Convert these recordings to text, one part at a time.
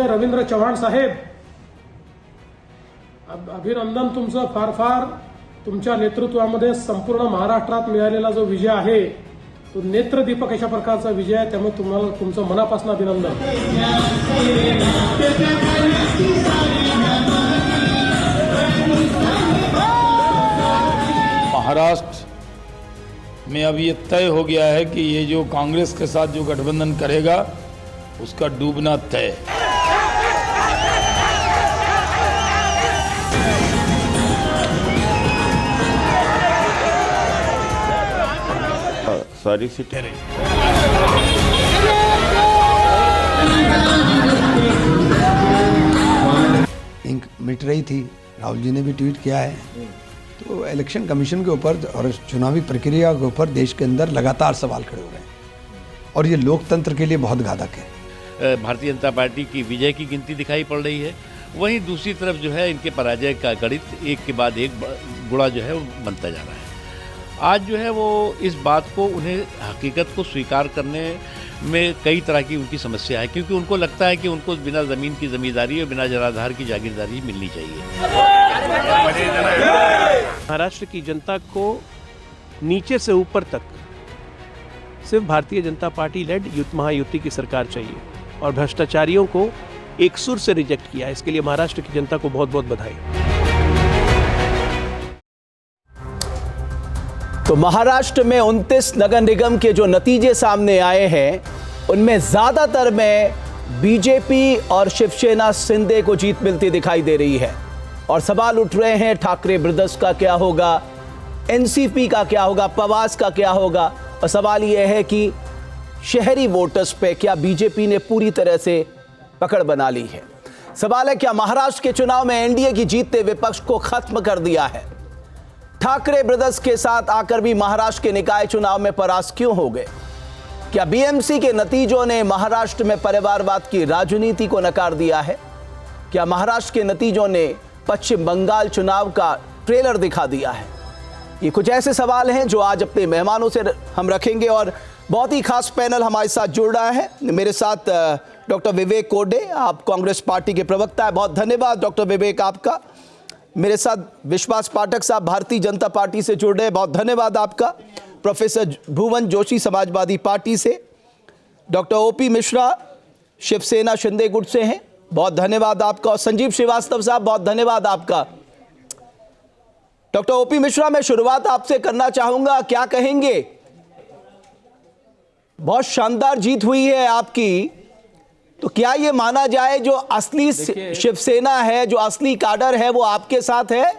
रवींद्र चव्हाण साहेब, अभिनंदन तुमचं. फार फार तुमच्या नेतृत्वामध्ये संपूर्ण महाराष्ट्रात मिळालेला जो विजय आहे तो नेत्रदीपक अशा प्रकारचा विजय आहे. त्यामुळे तुम्हाला तुमचं मनापासून अभिनंदन. महाराष्ट्र में अब ये तय हो गया है कि ये जो कांग्रेस के साथ जो गठबंधन करेगा उसका डूबना तय. सारी सीटें इंक मिट रही थी. राहुल जी ने भी ट्वीट किया है. तो इलेक्शन कमीशन के ऊपर और चुनावी प्रक्रिया के ऊपर देश के अंदर लगातार सवाल खड़े हो रहे हैं और ये लोकतंत्र के लिए बहुत घातक है. भारतीय जनता पार्टी की विजय की गिनती दिखाई पड़ रही है, वहीं दूसरी तरफ जो है इनके पराजय का गणित एक के बाद एक गुणा जो है वो बनता जा रहा है. आज जो है वो इस बात को, उन्हें हकीकत को स्वीकार करने में कई तरह की उनकी समस्या है, क्योंकि उनको लगता है कि उनको बिना ज़मीन की ज़मींदारी और बिना जनाधार की जागीरदारी मिलनी चाहिए. महाराष्ट्र की जनता को नीचे से ऊपर तक सिर्फ भारतीय जनता पार्टी लेड महायुति की सरकार चाहिए और भ्रष्टाचारियों को एक सुर से रिजेक्ट किया. इसके लिए महाराष्ट्र की जनता को बहुत बहुत बधाई. तो महाराष्ट्र में 29 नगर निगम के जो नतीजे सामने आए हैं उनमें ज्यादातर में बीजेपी और शिवसेना शिंदे को जीत मिलती दिखाई दे रही है और सवाल उठ रहे हैं ठाकरे ब्रदर्स का क्या होगा, एनसीपी का क्या होगा, पवास का क्या होगा. और सवाल यह है कि शहरी वोटर्स पे क्या बीजेपी ने पूरी तरह से पकड़ बना ली है. सवाल है क्या महाराष्ट्र के चुनाव में एनडीए की जीत ने विपक्ष को खत्म कर दिया है. ठाकरे ब्रदर्स के साथ आकर भी महाराष्ट्र के निकाय चुनाव में परास्त क्यों हो गए. क्या बीएमसी के नतीजों ने महाराष्ट्र में परिवारवाद की राजनीति को नकार दिया है. क्या महाराष्ट्र के नतीजों ने पश्चिम बंगाल चुनाव का ट्रेलर दिखा दिया है. ये कुछ ऐसे सवाल हैं जो आज अपने मेहमानों से हम रखेंगे और बहुत ही खास पैनल हमारे साथ जुड़ रहा है. मेरे साथ डॉक्टर विवेक कोडे, आप कांग्रेस पार्टी के प्रवक्ता है. बहुत धन्यवाद डॉक्टर विवेक आपका. मेरे साथ विश्वास पाठक साहब भारतीय जनता पार्टी से जुड़ रहे हैं, बहुत धन्यवाद आपका. प्रोफेसर भुवन जोशी समाजवादी पार्टी से, डॉक्टर ओपी मिश्रा शिवसेना शिंदे गुट से हैं, बहुत धन्यवाद आपका. और संजीव श्रीवास्तव साहब, बहुत धन्यवाद आपका. डॉक्टर ओपी मिश्रा, मैं शुरुआत आपसे करना चाहूंगा, क्या कहेंगे. बहुत शानदार जीत हुई है आपकी, तो क्या ये माना जाए जो असली शिवसेना है, जो असली काडर है वो आपके साथ है.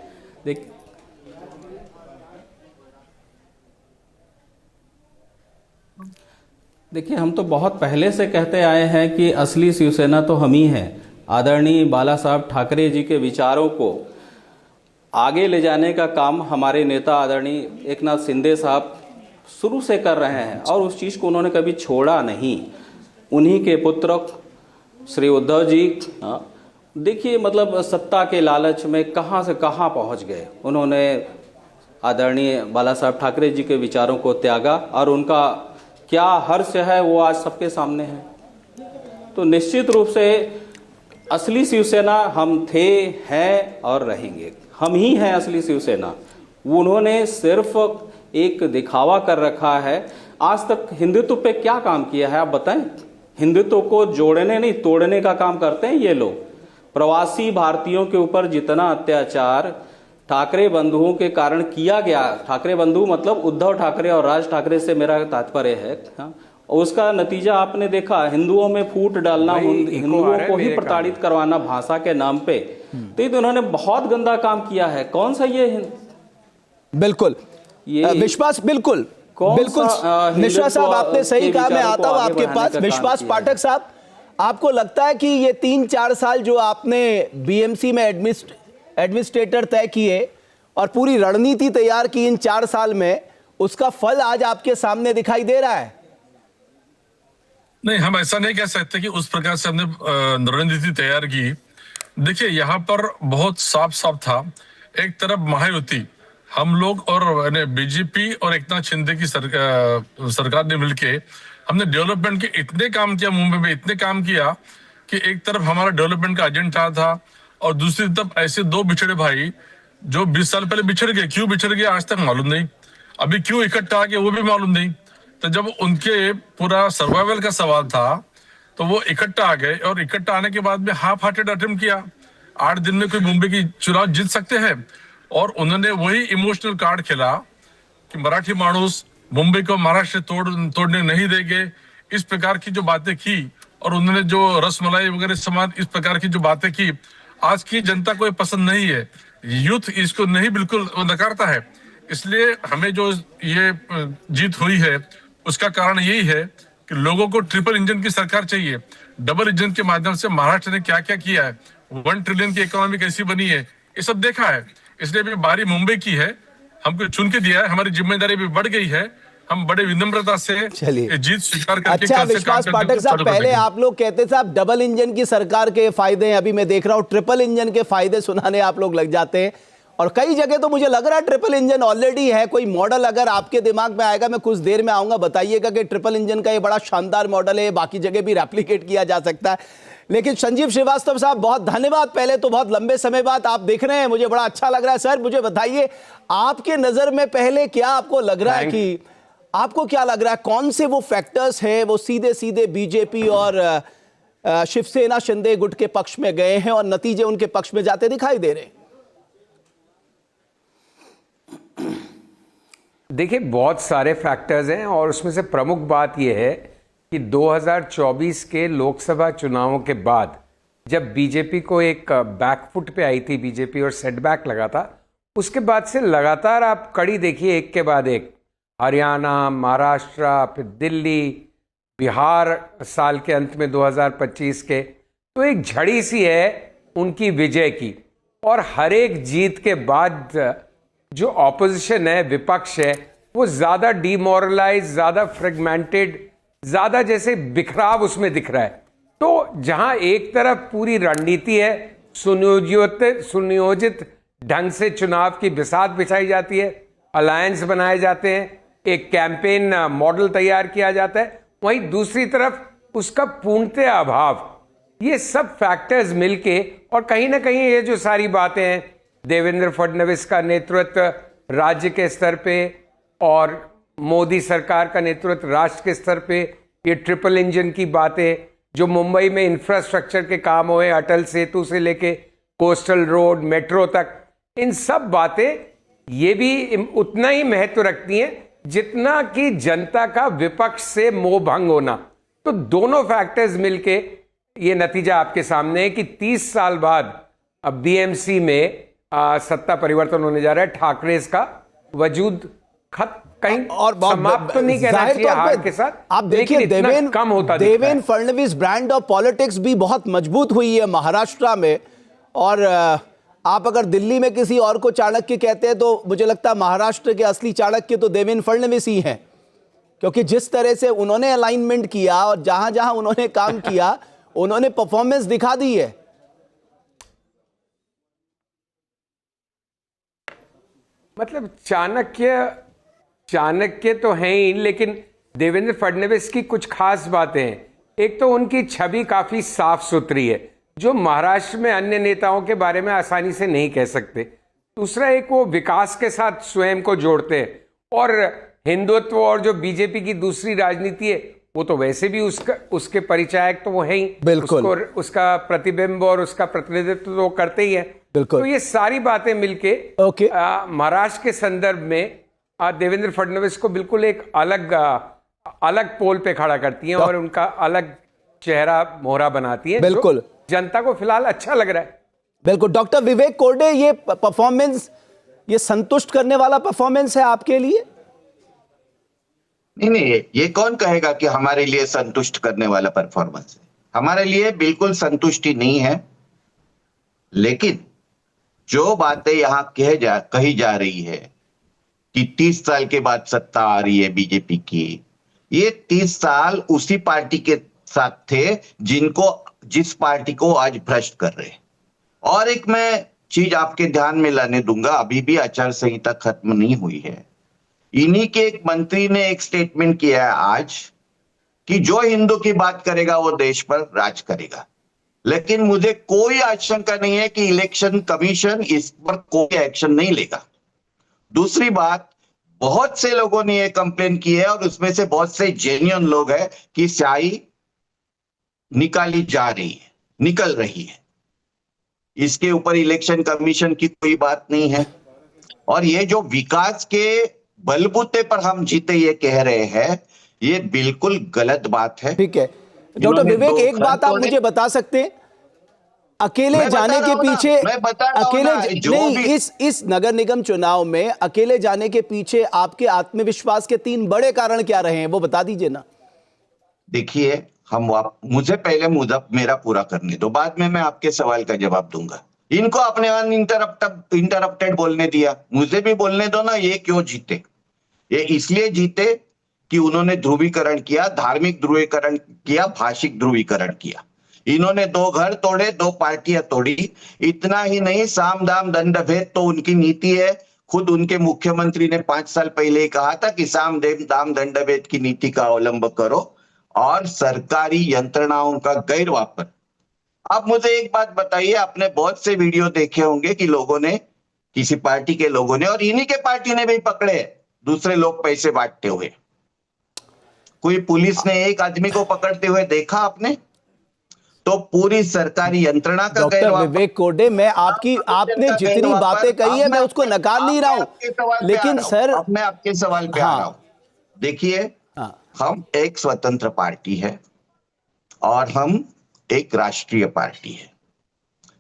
देखिए, हम तो बहुत पहले से कहते आए हैं कि असली शिवसेना तो हम ही हैं. आदरणीय बाला साहब ठाकरे जी के विचारों को आगे ले जाने का काम हमारे नेता आदरणीय एकनाथ शिंदे साहब शुरू से कर रहे हैं और उस चीज़ को उन्होंने कभी छोड़ा नहीं. उन्हीं के पुत्र श्री उद्धव जी, देखिए मतलब सत्ता के लालच में कहाँ से कहाँ पहुँच गए. उन्होंने आदरणीय बाला साहब ठाकरे जी के विचारों को त्यागा और उनका क्या हर्ष है वो आज सबके सामने है. तो निश्चित रूप से असली शिवसेना हम थे, हैं और रहेंगे. हम ही हैं असली शिवसेना. उन्होंने सिर्फ एक दिखावा कर रखा है. आज तक हिंदुत्व पे क्या काम किया है आप बताएं. हिंदुत्व को जोड़ने नहीं तोड़ने का काम करते हैं ये लोग. प्रवासी भारतीयों के ऊपर जितना अत्याचार ठाकरे बंधुओं के कारण किया गया, ठाकरे बंधु मतलब उद्धव ठाकरे और राज ठाकरे से मेरा तात्पर्य है, उसका नतीजा आपने देखा. हिंदुओं में फूट डालना, हिंदुओं को ही प्रताड़ित करवाना भाषा के नाम पे. तो ये तो उन्होंने बहुत गंदा काम किया है. कौन सा ये बिल्कुल ये विश्वास, बिल्कुल बिल्कुल मिश्रा साहब आपने सही कहा. मैं आता हूं आपके पास. विश्वास पाठक साहब, आपको लगता है कि ये 3-4 साल जो आपने बीएमसी में एडमिनिस्ट्रेटर तय किए और पूरी रणनीति तैयार की इन 4 साल में, उसका फल आज आपके सामने दिखाई दे रहा है. नहीं, हम ऐसा नहीं कह सकते कि उस प्रकार से हमने रणनीति तैयार की. देखिए, यहाँ पर बहुत साफ साफ था. एक तरफ महायुति, हम लोग और बीजेपी और एकनाथ शिंदे की सरकार ने मिलके हमने डेवलपमेंट के इतने काम किया, मुंबई में इतने काम किया कि एक तरफ हमारा डेवलपमेंट का एजेंडा था और दूसरी तरफ ऐसे दो बिछड़े भाई जो 20 साल पहले बिछड़ गए, क्यों बिछड़ गए आज तक मालूम नहीं, अभी क्यों इकट्ठा आ गए वो भी मालूम नहीं। तो जब उनके पूरा सर्वाइवल का सवाल था तो वो इकट्ठा आ गए और इकट्ठा आने के बाद में हाफ हार्टेड अटेम्प्ट किया। 8 दिन में कोई मुंबई की चुनाव जीत सकते हैं, और उन्होंने वही इमोशनल कार्ड खेला कि मराठी मानुस मुंबई को महाराष्ट्र तोड़ने नहीं देंगे, इस प्रकार की जो बातें की, और उन्होंने जो रसमलाई वगैरह समान इस प्रकार की जो बातें की, आज की जनता को ये पसंद नहीं है, यूथ इसको नहीं बिल्कुल नकारता है। इसलिए हमें जो ये जीत हुई है उसका कारण यही है कि लोगों को ट्रिपल इंजन की सरकार चाहिए। डबल इंजन के माध्यम से महाराष्ट्र ने क्या क्या किया है, 1 ट्रिलियन की इकोनॉमी कैसी बनी है, ये सब देखा है। इसलिए अभी बारी मुंबई की है, हमको चुन के दिया है, हमारी जिम्मेदारी भी बढ़ गई है, हम बड़े विनम्रता से चलिए जीत स्वीकार करके अच्छा कल से काम विश्वास करने पाठक को साहब, चालू कर पहले देंगे। आप लोग कहते थे आप डबल इंजन की सरकार के फायदे हैं, अभी मैं देख रहा हूं ट्रिपल इंजन के फायदे सुनाने आप लोग लग जाते हैं, और कई जगह तो मुझे लग रहा है ट्रिपल इंजन ऑलरेडी है। कोई मॉडल अगर आपके दिमाग में आएगा, मैं कुछ देर में आऊंगा, बताइएगा कि ट्रिपल इंजन का ये बड़ा शानदार मॉडल है, बाकी जगह भी रेप्लिकेट किया जा सकता है। लेकिन संजीव श्रीवास्तव साहब बहुत धन्यवाद, पहले तो बहुत लंबे समय बाद आप देख रहे हैं, मुझे बड़ा अच्छा लग रहा है। सर मुझे बताइए, आपके नजर में पहले क्या आपको लग रहा है कि आपको क्या लग रहा है कौन से वो फैक्टर्स हैं वो सीधे सीधे बीजेपी और शिवसेना शिंदे गुट के पक्ष में गए हैं और नतीजे उनके पक्ष में जाते दिखाई दे रहे हैं? देखिए बहुत सारे फैक्टर्स हैं और उसमें से प्रमुख बात यह है कि 2024 के लोकसभा चुनावों के बाद जब बीजेपी को एक बैकफुट पे आई थी बीजेपी और सेटबैक लगा था, उसके बाद से लगातार आप कड़ी देखिए, एक के बाद एक, हरियाणा, महाराष्ट्र, फिर दिल्ली, बिहार साल के अंत में 2025 के, तो एक झड़ी सी है उनकी विजय की। और हर एक जीत के बाद जो ऑपोजिशन है, विपक्ष है, वो ज़्यादा डिमोरलाइज, ज़्यादा फ्रेगमेंटेड, ज़्यादा जैसे बिखराव उसमें दिख रहा है। तो जहां एक तरफ पूरी रणनीति है, सुनियोजित ढंग से चुनाव की बिसात बिछाई जाती है, अलायंस बनाए जाते हैं, एक कैंपेन मॉडल तैयार किया जाता है, वहीं दूसरी तरफ उसका पूर्णतः अभाव। ये सब फैक्टर्स मिलके, और कहीं ना कहीं ये जो सारी बातें हैं, देवेंद्र फडणवीस का नेतृत्व राज्य के स्तर पे और मोदी सरकार का नेतृत्व राष्ट्र के स्तर पे, ये ट्रिपल इंजन की बातें, जो मुंबई में इंफ्रास्ट्रक्चर के काम हुए, अटल सेतु से लेके कोस्टल रोड, मेट्रो तक, इन सब बातें ये भी उतना ही महत्व रखती हैं जितना कि जनता का विपक्ष से मोह भंग होना। तो दोनों फैक्टर्स मिलके ये नतीजा आपके सामने है कि 30 साल बाद अब बीएमसी में सत्ता परिवर्तन होने जा रहा है। ठाकरे का वजूद कहीं और समाप्त तो नहीं कहना चाहिए हार के साथ, आप देखिए Devendra Fadnavis brand of politics भी बहुत मजबूत हुई है महाराष्ट्र में, और आप अगर दिल्ली में किसी और को चाणक्य कहते हैं तो मुझे लगता है महाराष्ट्र के असली चाणक्य तो देवेंद्र फडणवीस ही हैं, क्योंकि जिस तरह से उन्होंने अलाइनमेंट किया और जहां जहां उन्होंने काम किया उन्होंने परफॉर्मेंस दिखा दी है। मतलब चाणक्य तो हैं ही, लेकिन देवेंद्र फडणवीस की कुछ खास बातें हैं। एक तो उनकी छवि काफी साफ सुथरी है, जो महाराष्ट्र में अन्य नेताओं के बारे में आसानी से नहीं कह सकते। दूसरा, एक वो विकास के साथ स्वयं को जोड़ते हैं, और हिंदुत्व और जो बीजेपी की दूसरी राजनीति है वो तो वैसे भी उसके परिचायक तो वो है ही, बिल्कुल उसका प्रतिबिंब और उसका प्रतिनिधित्व तो वो करते ही है। बिल्कुल। तो ये सारी बातें मिलके महाराष्ट्र के संदर्भ में देवेंद्र फडणवीस को बिल्कुल एक अलग पोल पे खड़ा करती हैं और उनका अलग चेहरा मोहरा बनाती है। बिल्कुल, जनता को फिलहाल अच्छा लग रहा है। बिल्कुल। डॉक्टर विवेक कोरडे, ये परफॉर्मेंस, ये संतुष्ट करने वाला परफॉर्मेंस है आपके लिए? नहीं, ये कौन कहेगा कि हमारे लिए संतुष्ट करने वाला परफॉर्मेंस है? हमारे लिए बिल्कुल संतुष्टि नहीं है, लेकिन जो बातें यहां कही जा रही है कि 30 साल के बाद सत्ता आ रही है बीजेपी की, ये 30 साल उसी पार्टी के साथ थे जिस पार्टी को आज भ्रष्ट कर रहे हैं। और एक मैं चीज आपके ध्यान में लाने दूंगा, अभी भी आचार संहिता खत्म नहीं हुई है। इन्हीं के एक मंत्री ने एक स्टेटमेंट किया है आज कि जो हिंदू की बात करेगा वो देश पर राज करेगा। लेकिन मुझे कोई आशंका नहीं है कि इलेक्शन कमीशन इस पर कोई एक्शन नहीं लेगा। दूसरी बात, बहुत से लोगों ने यह कंप्लेन की है और उसमें से बहुत से जेन्युइन लोग हैं कि स्याही निकाली जा रही है, निकल रही है। इसके ऊपर इलेक्शन कमीशन की कोई बात नहीं है। और ये जो विकास के बलबूते पर हम जीते ये कह रहे हैं, ये बिल्कुल गलत बात है। ठीक है डॉक्टर विवेक, एक बात आप मुझे बता सकते हैं, अकेले जाने के पीछे, इस नगर निगम चुनाव में अकेले जाने के पीछे आपके आत्मविश्वास के 3 बड़े कारण क्या रहे हैं, वो बता दीजिए ना। देखिए, मुझे पहले मेरा पूरा करने दो, बाद में मैं आपके सवाल का जवाब दूंगा। इनको अपने इंटरप्टेड बोलने दिया, मुझे भी बोलने दो ना। ये क्यों जीते? ये इसलिए जीते कि उन्होंने ध्रुवीकरण किया, धार्मिक ध्रुवीकरण किया, भाषिक ध्रुवीकरण किया। इन्होंने 2 घर तोड़े, 2 पार्टियां तोड़ी। इतना ही नहीं, साम दाम दंड भेद तो उनकी नीति है। खुद उनके मुख्यमंत्री ने 5 साल पहले ही कहा था कि साम दाम दंड भेद की नीति का अवलंब करो और सरकारी यंत्रणाओं का गैरवापर। अब मुझे एक बात बताइए, आपने बहुत से वीडियो देखे होंगे कि लोगों ने, किसी पार्टी के लोगों ने, और इन्हीं के पार्टी ने भी पकड़े दूसरे लोग पैसे बांटते हुए। कोई पुलिस ने एक आदमी को पकड़ते हुए देखा आपने? तो पूरी सरकारी यंत्रणा का डॉक्टर विवेक कोरडे, मैं आपने जितनी बातें कही है मैं उसको नकार नहीं रहा हूं, लेकिन सर अब मैं आपके सवाल पे आ रहा हूं। देखिए, हम एक स्वतंत्र पार्टी है और हम एक राष्ट्रीय पार्टी है।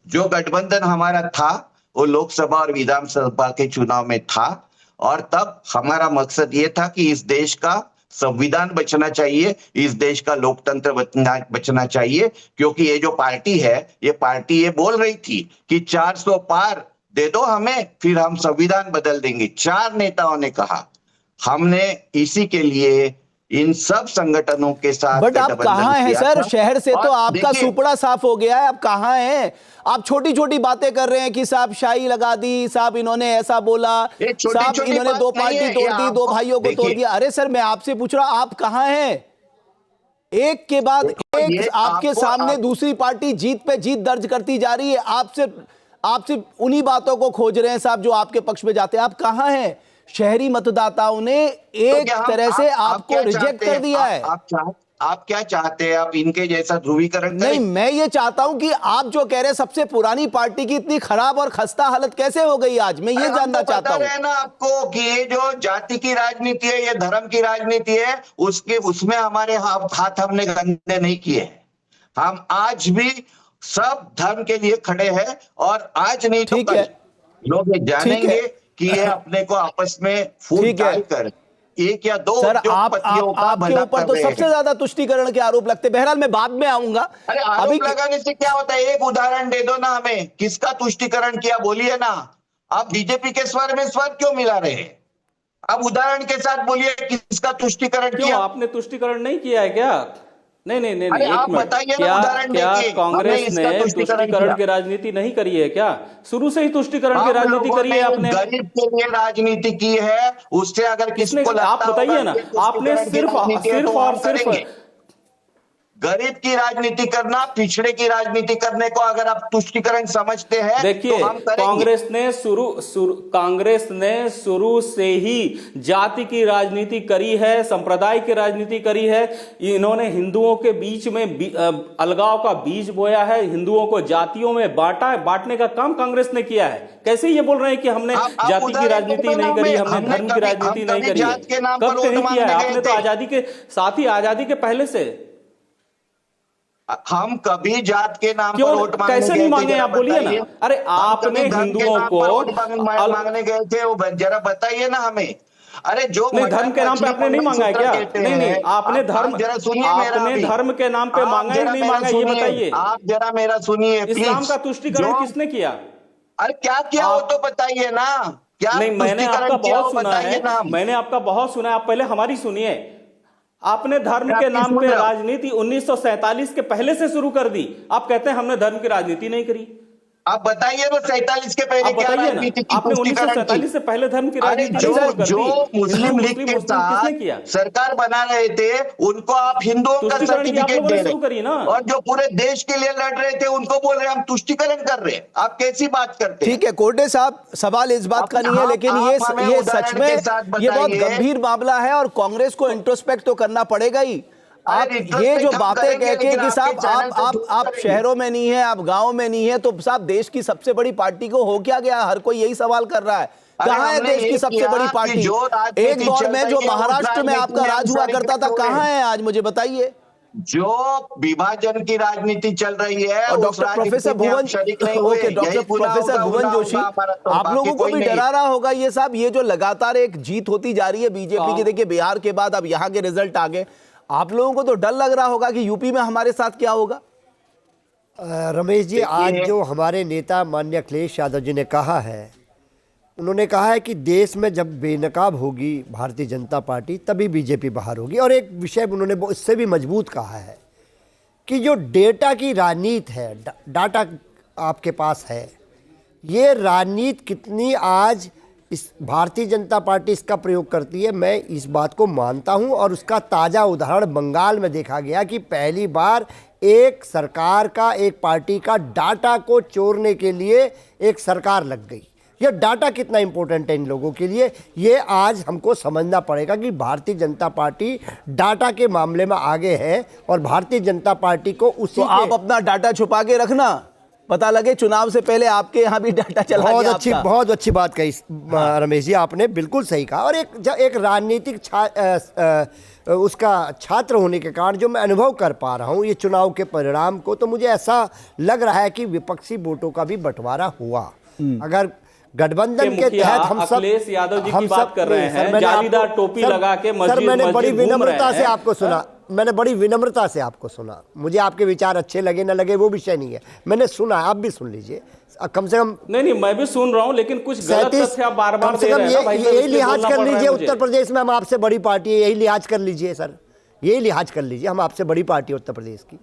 जो गठबंधन हमारा था वो लोकसभा और विधानसभा के चुनाव में था, और तब हमारा मकसद ये था कि इस देश का संविधान बचना चाहिए, इस देश का लोकतंत्र बचना चाहिए। क्योंकि ये जो पार्टी है, ये पार्टी ये बोल रही थी कि 400 पार दे दो हमें, फिर हम संविधान बदल देंगे। 4 नेताओं ने कहा। हमने इसी के लिए इन सब संगठनों के साथ, बट आप कहाँ हैं सर? शहर से तो आपका सुपड़ा साफ हो गया है, आप कहाँ हैं? आप छोटी छोटी बातें कर रहे हैं कि साहब शाही लगा दी, साहब इन्होंने ऐसा बोला, साहब इन्होंने 2 पार्टी तोड़ दी, 2 भाइयों को तोड़ दिया। अरे सर, मैं आपसे पूछ रहा हूं आप कहाँ हैं? एक के बाद एक आपके सामने दूसरी पार्टी जीत पे जीत दर्ज करती जा रही है। आपसे उन्हीं बातों को खोज रहे हैं साहब जो आपके पक्ष में जाते हैं। आप कहाँ हैं? शहरी मतदाताओं ने एक तरह से आपको रिजेक्ट कर दिया है। आप क्या चाहते हैं? आप इनके जैसा ध्रुवीकरण करें? नहीं, मैं ये चाहता हूं कि आप जो कह रहे हैं सबसे पुरानी पार्टी की इतनी खराब और खस्ता हालत कैसे हो गई आज, मैं ये जानना चाहता हूं। पता है ना आपको कि ये जो जाति की राजनीति है, ये धर्म की राजनीति है, उसमें हमारे हाथ हमने गंदे नहीं किए। हम आज भी सब धर्म के लिए खड़े हैं, और आज नहीं तो कल लोग जानेंगे कि ये अपने को आपस में फूट डालकर 1 या 2 सर, आपके ऊपर तो सबसे ज्यादा तुष्टीकरण के आरोप लगते हैं। बहरहाल मैं बाद में आऊंगा। अरे आरोप लगाने से क्या होता है? एक उदाहरण दे दो ना हमें, किसका तुष्टीकरण किया, बोलिए ना। आप बीजेपी के स्वर में स्वर क्यों मिला रहे हैं? अब उदाहरण के साथ बोलिए किसका तुष्टीकरण किया। आपने तुष्टीकरण नहीं किया है क्या? नहीं, एक मिनट, क्या कांग्रेस ने तुष्टीकरण की राजनीति नहीं करी है क्या? शुरू से ही तुष्टीकरण की राजनीति करी है आपने। गरीब के लिए राजनीति की है, उससे अगर किसको आप बताइए ना, आपने सिर्फ और सिर्फ गरीब की राजनीति करना, पिछड़े की राजनीति करने को अगर आप तुष्टीकरण समझते हैं, देखिए, तो कांग्रेस ने शुरू से ही जाति की राजनीति करी है, संप्रदाय की राजनीति करी है। इन्होंने हिंदुओं के बीच में अलगाव का बीज बोया है, हिंदुओं को जातियों में बांटने का काम कांग्रेस ने किया है। कैसे ये बोल रहे हैं कि हमने जाति की राजनीति नहीं करी, हमने धर्म की राजनीति नहीं करी है? कब कहीं किया है आपने? तो आजादी के साथ ही, आजादी के पहले से हम कभी जात के नाम पर वोट मांगने कैसे नहीं मांगे? आप बोलिए ना। अरे आपने हिंदुओं को मांगने गए थे, वो जरा बताइए ना हमें। अरे जो धर्म के नाम पे आपने नहीं मांगा है क्या? नहीं, आपने धर्म के नाम पे मांगा या नहीं मांगा, ये बताइए। आप जरा मेरा सुनिए। इस्लाम का तुष्टीकरण किसने किया? अरे क्या किया वो तो बताइए ना। क्या? नहीं, मैंने आपका बहुत सुना है, मैंने आपका बहुत सुना है। आप पहले हमारी सुनिए। आपने धर्म के नाम पे राजनीति 1947 के पहले से शुरू कर दी। आप कहते हैं हमने धर्म की राजनीति नहीं करी। आप बताइए वो 47 के पहले आप क्या बताइए राजनीति ना, की आपने पुष्टिकरण की? 1947 से पहले धर्म की अरे राजनीति शुरू कर दी। जो मुस्लिम लीग के किसने किया? साथ सरकार बना रहे थे उनको आप हिंदुओं का तुष्टिकरण की आप सर्टिफिकेट लोगों दे ने शुरू करी रहे ना। और जो पूरे देश के लिए लड़ रहे थे उनको बोल रहे हैं हम तुष्टिकरण कर रहे हैं। आप कैसी बात करते हैं? ठीक है कोर्टे साहब, सवाल इस बात का नहीं है, लेकिन ये सच में ये बहुत गंभीर मामला है और कांग्रेस को इंट्रोस्पेक्ट तो करना पड़ेगा ही। आप ये जो बातें कह के कि साहब आप शहरों में नहीं है, आप गांव में नहीं है, तो साहब देश की सबसे बड़ी पार्टी को हो क्या गया? हर कोई यही सवाल कर रहा है, कहां है देश की सबसे बड़ी पार्टी? एक दौर में जो महाराष्ट्र में आपका राज हुआ करता था, कहां है आज? मुझे बताइए। जो विभाजन की राजनीति चल रही है, और डॉक्टर प्रोफेसर भुवन, ओके डॉक्टर प्रोफेसर भुवन जोशी, आप लोगों को भी डरा रहा होगा ये साहब, ये जो लगातार एक जीत होती जा रही है बीजेपी की। देखिए बिहार के बाद अब यहाँ के रिजल्ट आ गए, आप लोगों को तो डर लग रहा होगा कि यूपी में हमारे साथ क्या होगा। रमेश जी, आज जो हमारे नेता माननीय अखिलेश यादव जी ने कहा है, उन्होंने कहा है कि देश में जब बेनकाब होगी भारतीय जनता पार्टी तभी बीजेपी बाहर होगी। और एक विषय उन्होंने इससे भी मजबूत कहा है कि जो डेटा की राजनीति है, डाटा आपके पास है, ये राजनीति कितनी आज इस भारतीय जनता पार्टी इसका प्रयोग करती है, मैं इस बात को मानता हूं। और उसका ताज़ा उदाहरण बंगाल में देखा गया कि पहली बार एक सरकार का, एक पार्टी का डाटा को चोरने के लिए एक सरकार लग गई। यह डाटा कितना इंपॉर्टेंट है इन लोगों के लिए, ये आज हमको समझना पड़ेगा कि भारतीय जनता पार्टी डाटा के मामले में आगे है और भारतीय जनता पार्टी को उसी तो आप अपना डाटा छुपा के रखना, पता लगे चुनाव से पहले आपके यहाँ भी डाटा चला गया। बहुत अच्छी बात कही रमेश जी, आपने बिल्कुल सही कहा। और एक राजनीतिक उसका छात्र होने के कारण जो मैं अनुभव कर पा रहा हूँ ये चुनाव के परिणाम को, तो मुझे ऐसा लग रहा है कि विपक्षी वोटों का भी बंटवारा हुआ। अगर गठबंधन के तहत हम सब अखिलेश यादव जी की बात कर रहे हैं, जालीदार टोपी लगा के सर, मैंने बड़ी विनम्रता से आपको सुना, मैंने बड़ी विनम्रता से आपको सुना। मुझे आपके विचार अच्छे लगे ना लगे वो विषय नहीं है, मैंने सुना, आप भी सुन लीजिए कम से कम। नहीं मैं भी सुन रहा हूं, लेकिन कुछ गलत तथ्य आप बार-बार दे रहे हैं ना भाई, यही लिहाज कर लीजिए। उत्तर प्रदेश में हम आपसे बड़ी पार्टी है, यही लिहाज कर लीजिए सर, यही लिहाज कर लीजिए, हम आपसे बड़ी पार्टी है उत्तर प्रदेश की।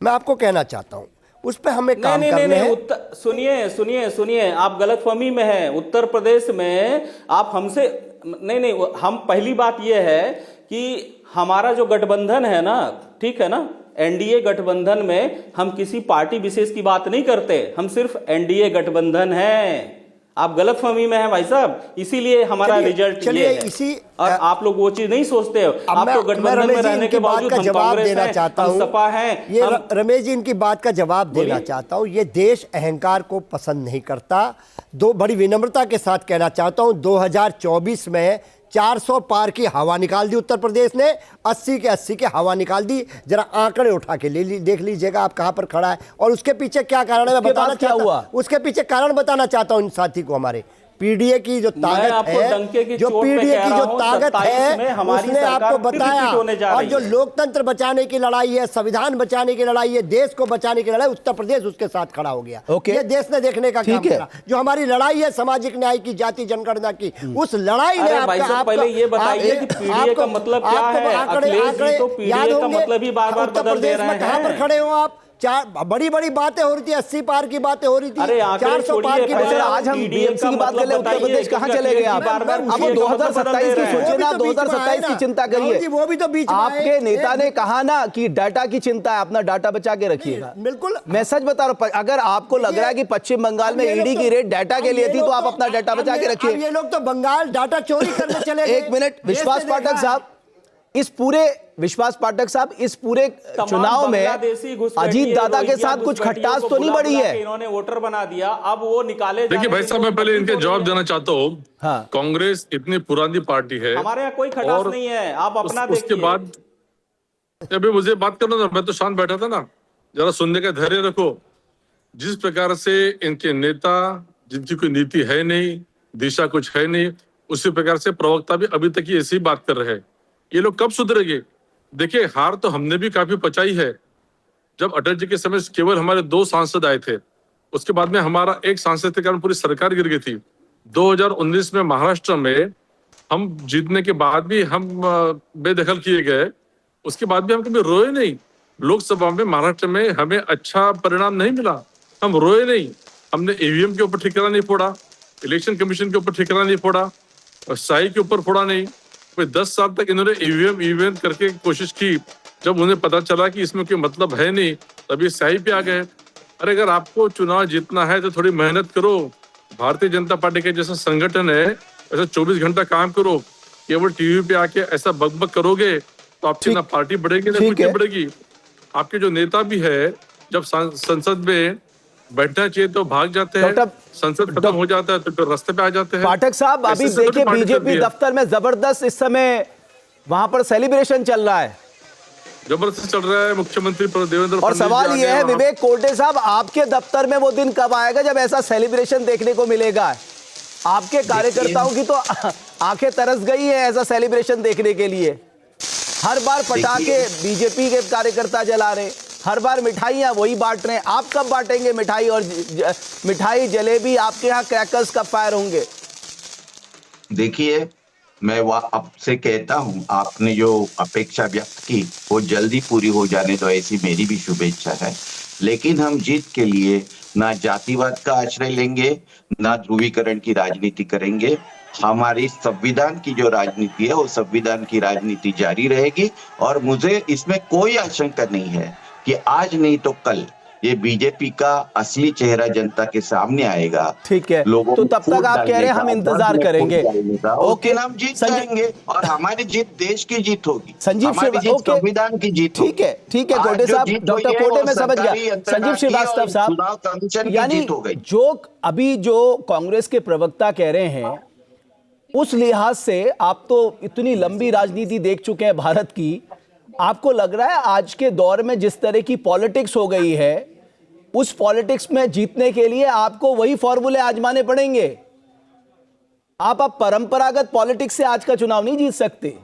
मैं आपको कहना चाहता हूं उस पर हमें काम करना है। सुनिए, आप गलतफहमी में हैं। उत्तर प्रदेश में आप हमसे नहीं, हम पहली बात यह है कि हमारा जो गठबंधन है ना, ठीक है ना, एनडीए गठबंधन में हम किसी पार्टी विशेष की बात नहीं करते, हम सिर्फ एनडीए गठबंधन है। आप गलतफहमी में हैं भाई साहब, इसीलिए हमारा रिजल्ट ये है। इसी और आप लोग वो चीज नहीं सोचते हो। आप तो गठबंधन में रहने के बावजूद हम कांग्रेस देना चाहता हूं, सपा है। ये रमेश जी इनकी बात का जवाब देना चाहता हूं। ये देश अहंकार को पसंद नहीं करता। बड़ी विनम्रता के साथ कहना चाहता हूं, 2024 में 400 पार की हवा निकाल दी उत्तर प्रदेश ने, 80 के 80 की हवा निकाल दी। जरा आंकड़े उठा के देख लीजिएगा आप कहां पर खड़ा है और उसके पीछे क्या कारण है मैं बताना चाहता हूं। उसके पीछे कारण बताना चाहता हूं इन साथी को। हमारे पीडीए की जो ताकत है, जो पीडीए की जो ताकत है उसने आपको बताया। और जो लोकतंत्र बचाने की लड़ाई है, संविधान बचाने की लड़ाई है, देश को बचाने की लड़ाई, उत्तर प्रदेश उसके साथ खड़ा हो गया। ये देश ने देखने का काम करा। जो हमारी लड़ाई है सामाजिक न्याय की, जाति जनगणना की, उस लड़ाई ने पहले ये बताइए कि पीडीए का मतलब क्या है? अखिलेश तो पीडीए का मतलब ही बार-बार बदल दे रहे हैं। कहां पर खड़े हो आप? बड़ी बड़ी बातें हो रही थी, 80 पार की बातें हो रही थी, 400 पार की बातें। आज हम बीएमसी की बात कर ले, उत्तर प्रदेश कहां चले गए आप? अब 2027 की सोचे ना, 2027 की चिंता करिए। वो भी तो बीच में आपके नेता ने कहा ना कि डाटा की चिंता है, अपना डाटा बचा के रखिएगा। बिल्कुल, मैं सच बता रहा हूं, अगर आपको लग रहा है कि पश्चिम बंगाल में ईडी की रेड डाटा के लिए थी तो आप अपना डाटा बचा के रखिए। ये लोग तो बंगाल डाटा चोरी करने चले गए। एक मिनट, विश्वास पाठक साहब, इस पूरे चुनाव में अजीत दादा के साथ कुछ खट्टास तो नहीं बढ़ी है? इन्होंने वोटर बना दिया, अब वो निकाले। देखिए भाई साहब, मैं पहले इनके जवाब देना चाहता हूँ। कांग्रेस इतनी पुरानी पार्टी है, हमारे यहाँ कोई खटास नहीं है, आप अपना देखिए। उसके बाद अभी मुझे बात करना था, मैं तो शांत बैठा था ना, जरा सुनने का धैर्य रखो। जिस प्रकार से इनके नेता, जिनकी कोई नीति है नहीं, दिशा कुछ है नहीं, उसी प्रकार से प्रवक्ता भी अभी तक ऐसी बात कर रहे हैं। ये लोग कब सुधरेंगे? देखिए, हार तो हमने भी काफी पचाई है। जब अटल जी के समय केवल हमारे 2 सांसद आए थे, उसके बाद में हमारा एक सांसद के कारण पूरी सरकार गिर गई थी। 2019 में महाराष्ट्र में हम जीतने के बाद भी हम बेदखल किए गए, उसके बाद भी हम कभी रोए नहीं। लोकसभा में महाराष्ट्र में हमें अच्छा परिणाम नहीं मिला, हम रोए नहीं। हमने ईवीएम के ऊपर ठिकाना नहीं फोड़ा, इलेक्शन कमीशन के ऊपर ठिकाना नहीं फोड़ा और शाही के ऊपर फोड़ा नहीं। कोई 10 साल तक इन्होंने ईवीएम करके कोशिश की, जब उन्हें पता चला कि इसमें कोई मतलब है नहीं तब ये शाही पे आ गए। अरे अगर आपको चुनाव जीतना है तो थोड़ी मेहनत करो। भारतीय जनता पार्टी के जैसा संगठन है, ऐसा 24 घंटा काम करो। केवल टीवी पे आके ऐसा बकबक करोगे तो आपकी ना पार्टी बढ़ेगी ना कुछ बढ़ेगी। आपके जो नेता भी है, जब संसद में बैठना चाहिए तो भाग जाते हैं, संसद खत्म हो जाता है तो फिर रास्ते पे आ जाते हैं। पाठक साहब, अभी देखिए बीजेपी दफ्तर में जबरदस्त इस समय वहां पर सेलिब्रेशन चल रहा है, जबरदस्त चल रहा है। मुख्यमंत्री देवेंद्र और सवाल यह है विवेक कोटे साहब, आपके दफ्तर में वो दिन कब आएगा जब ऐसा सेलिब्रेशन देखने को मिलेगा? आपके कार्यकर्ताओं की तो आंखें तरस गई है ऐसा सेलिब्रेशन देखने के लिए। हर बार पटाखे बीजेपी के कार्यकर्ता जला रहे, हर बार मिठाइयां वही बांट रहे हैं। आप कब बांटेंगे मिठाई? और मिठाई जलेबी आपके यहाँ क्रैकर्स कब फायर होंगे? देखिए, मैं आपसे कहता हूं, आपने जो अपेक्षा व्यक्त की वो जल्दी पूरी हो जाने दो, ऐसी मेरी भी शुभेच्छा है। लेकिन हम जीत के लिए ना जातिवाद का आश्रय लेंगे, ना ध्रुवीकरण की राजनीति करेंगे। हमारी संविधान की जो राजनीति है वो संविधान की राजनीति जारी रहेगी और मुझे इसमें कोई आशंका नहीं है कि आज नहीं तो कल ये बीजेपी का असली चेहरा जनता के सामने आएगा। ठीक है, तो तब तक आप कह रहे हैं हम इंतजार करेंगे। ओके, हम जीत जाएंगे और हमारी जीत देश की जीत होगी, संजीव संविधान की जीत। ठीक है, ठीक है कोटे साहब, डॉक्टर कोटे मैं समझ गया। संजीव श्रीवास्तव साहब, यानी जो अभी जो कांग्रेस के प्रवक्ता कह रहे हैं उस लिहाज से आप तो इतनी लंबी राजनीति देख चुके हैं भारत की, आपको लग रहा है आज के दौर में जिस तरह की पॉलिटिक्स हो गई है उस पॉलिटिक्स में जीतने के लिए आपको वही फॉर्मूले आजमाने पड़ेंगे? आप परंपरागत पॉलिटिक्स से आज का चुनाव नहीं जीत सकते।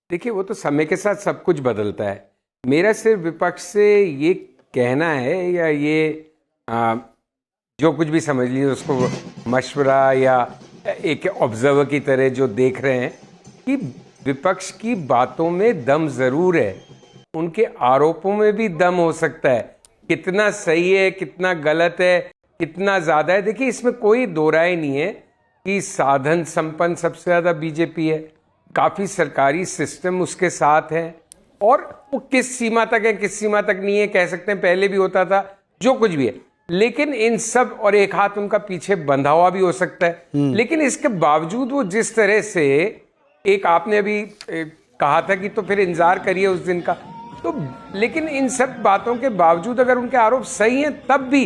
देखिए, वो तो समय के साथ सब कुछ बदलता है। मेरा सिर्फ विपक्ष से ये कहना है, या ये जो कुछ भी समझ लीजिए उसको मशवरा या एक ऑब्जर्वर की तरह जो देख रहे हैं कि विपक्ष की बातों में दम जरूर है, उनके आरोपों में भी दम हो सकता है। कितना सही है, कितना गलत है, कितना ज्यादा है, देखिए इसमें कोई दो राय नहीं है कि साधन संपन्न सबसे ज्यादा बीजेपी है, काफी सरकारी सिस्टम उसके साथ है, और वो किस सीमा तक है किस सीमा तक नहीं है कह सकते हैं, पहले भी होता था, जो कुछ भी है। लेकिन इन सब, और एक हाथ उनका पीछे बंधा हुआ भी हो सकता है, लेकिन इसके बावजूद वो जिस तरह से, एक आपने अभी कहा था कि तो फिर इंतजार करिए उस दिन का, तो लेकिन इन सब बातों के बावजूद अगर उनके आरोप सही हैं तब भी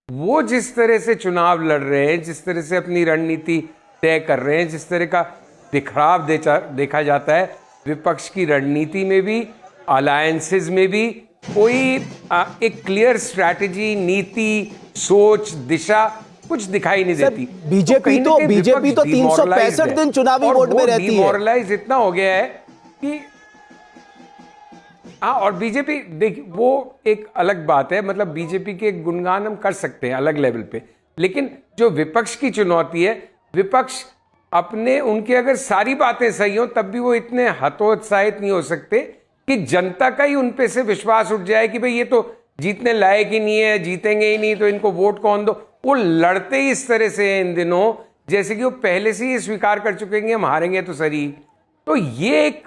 वो जिस तरह से चुनाव लड़ रहे हैं, जिस तरह से अपनी रणनीति तय कर रहे हैं, जिस तरह का बिखराव देखा जाता है विपक्ष की रणनीति में भी, अलायंसेस में भी, कोई एक क्लियर स्ट्रैटेजी, नीति, सोच, दिशा कुछ दिखाई नहीं देती। बीजेपी तो 365 दिन चुनावी वोट में रहती है। डिमोरलाइज इतना हो गया है कि और बीजेपी, देखिए वो एक अलग बात है, मतलब बीजेपी के गुणगान हम कर सकते हैं अलग लेवल पे, लेकिन जो विपक्ष की चुनौती है, विपक्ष अपने, उनकी अगर सारी बातें सही हो तब भी वो इतने हतोत्साहित नहीं हो सकते कि जनता का ही उन पे से विश्वास उठ जाए कि भाई ये तो जीतने लायक ही नहीं है, जीतेंगे ही नहीं, तो इनको वोट कौन दो। वो लड़ते ही इस तरह से इन दिनों जैसे कि वो पहले से ही स्वीकार कर चुके हैं हम हारेंगे तो सही। तो ये एक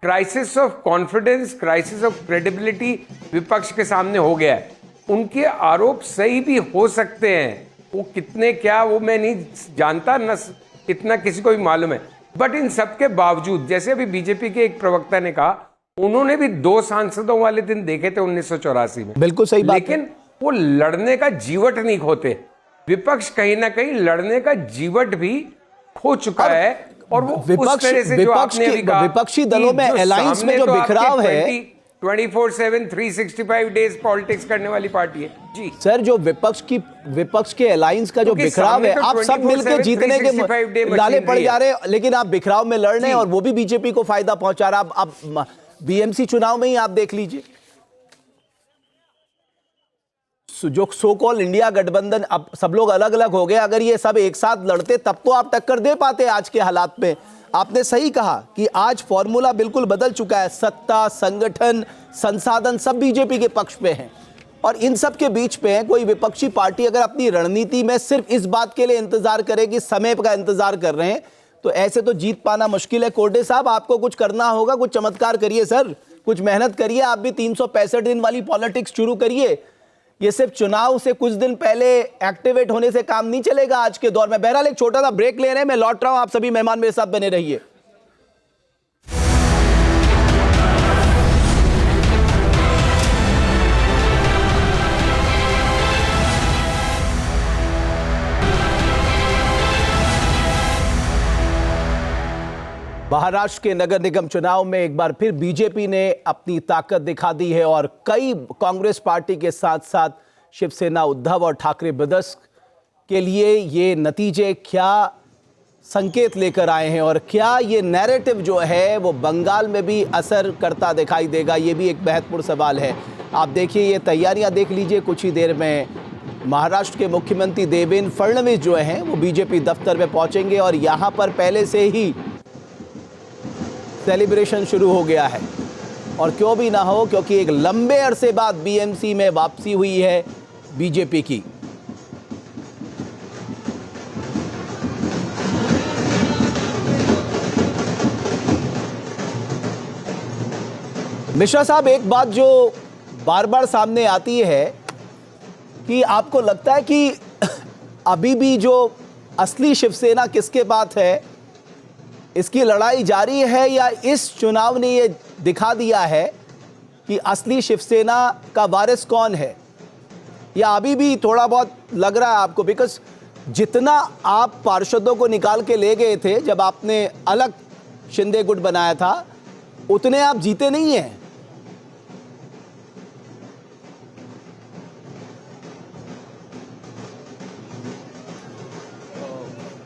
crisis of confidence, crisis of credibility विपक्ष के सामने हो गया है। उनके आरोप सही भी हो सकते हैं, वो कितने क्या वो मैं नहीं जानता, न इतना किसी को भी मालूम है, बट इन सबके बावजूद, जैसे अभी बीजेपी के एक प्रवक्ता ने कहा, उन्होंने भी 2 सांसदों वाले दिन देखे थे 1984 में, बिल्कुल सही बात, लेकिन वो लड़ने का जीवट नहीं खोते। विपक्ष कहीं ना कहीं लड़ने का जीवट भी खो चुका है, और वो उस तरह से जो आपने अभी कहा, विपक्षी दलों में अलायंस में जो बिखराव है, 24/7 365 डेज पॉलिटिक्स करने वाली पार्टी है जी सर। जो विपक्ष के अलायंस का जो बिखराव है, आप सब मिलकर जीतने के लाले पड़ जा रहे हैं, लेकिन आप बिखराव में लड़ रहे हैं और वो भी बीजेपी को फायदा पहुंचा रहा है। आप बीएमसी चुनाव में ही आप देख लीजिए, जो सो कॉल इंडिया गठबंधन, अब सब लोग अलग अलग हो गए, अगर ये सब एक साथ लड़ते तब तो आप टक्कर दे पाते आज के हालात में। आपने सही कहा कि आज फॉर्मूला बिल्कुल बदल चुका है। सत्ता, संगठन, संसाधन सब बीजेपी के पक्ष पे हैं और इन सब के बीच पे है कोई विपक्षी पार्टी अगर अपनी रणनीति में सिर्फ इस बात के लिए इंतजार करे कि समय का इंतजार कर रहे हैं तो ऐसे तो जीत पाना मुश्किल है। कोर्टे साहब, आपको कुछ करना होगा, कुछ चमत्कार करिए सर, कुछ मेहनत करिए। आप भी 365 दिन वाली पॉलिटिक्स शुरू करिए। ये सिर्फ चुनाव से कुछ दिन पहले एक्टिवेट होने से काम नहीं चलेगा आज के दौर में। बहरहाल एक छोटा सा ब्रेक ले रहे हैं, मैं लौट रहा हूं, आप सभी मेहमान मेरे साथ बने रहिए। महाराष्ट्र के नगर निगम चुनाव में एक बार फिर बीजेपी ने अपनी ताकत दिखा दी है और कई कांग्रेस पार्टी के साथ साथ शिवसेना, उद्धव और ठाकरे ब्रदर्स के लिए ये नतीजे क्या संकेत लेकर आए हैं और क्या ये नैरेटिव जो है वो बंगाल में भी असर करता दिखाई देगा, ये भी एक महत्वपूर्ण सवाल है। आप देखिए, ये तैयारियां देख लीजिए। कुछ ही देर में महाराष्ट्र के मुख्यमंत्री देवेंद्र फडणवीस जो हैं वो बीजेपी दफ्तर में पहुंचेंगे और यहाँ पर पहले से ही सेलिब्रेशन शुरू हो गया है। और क्यों भी ना हो, क्योंकि एक लंबे अरसे बाद बीएमसी में वापसी हुई है बीजेपी की। मिश्रा साहब, एक बात जो बार बार सामने आती है कि आपको लगता है कि अभी भी जो असली शिवसेना किसके पास है, इसकी लड़ाई जारी है या इस चुनाव ने ये दिखा दिया है कि असली शिवसेना का वारिस कौन है, या अभी भी थोड़ा बहुत लग रहा है आपको? बिकॉज जितना आप पार्षदों को निकाल के ले गए थे जब आपने अलग शिंदे गुट बनाया था, उतने आप जीते नहीं हैं।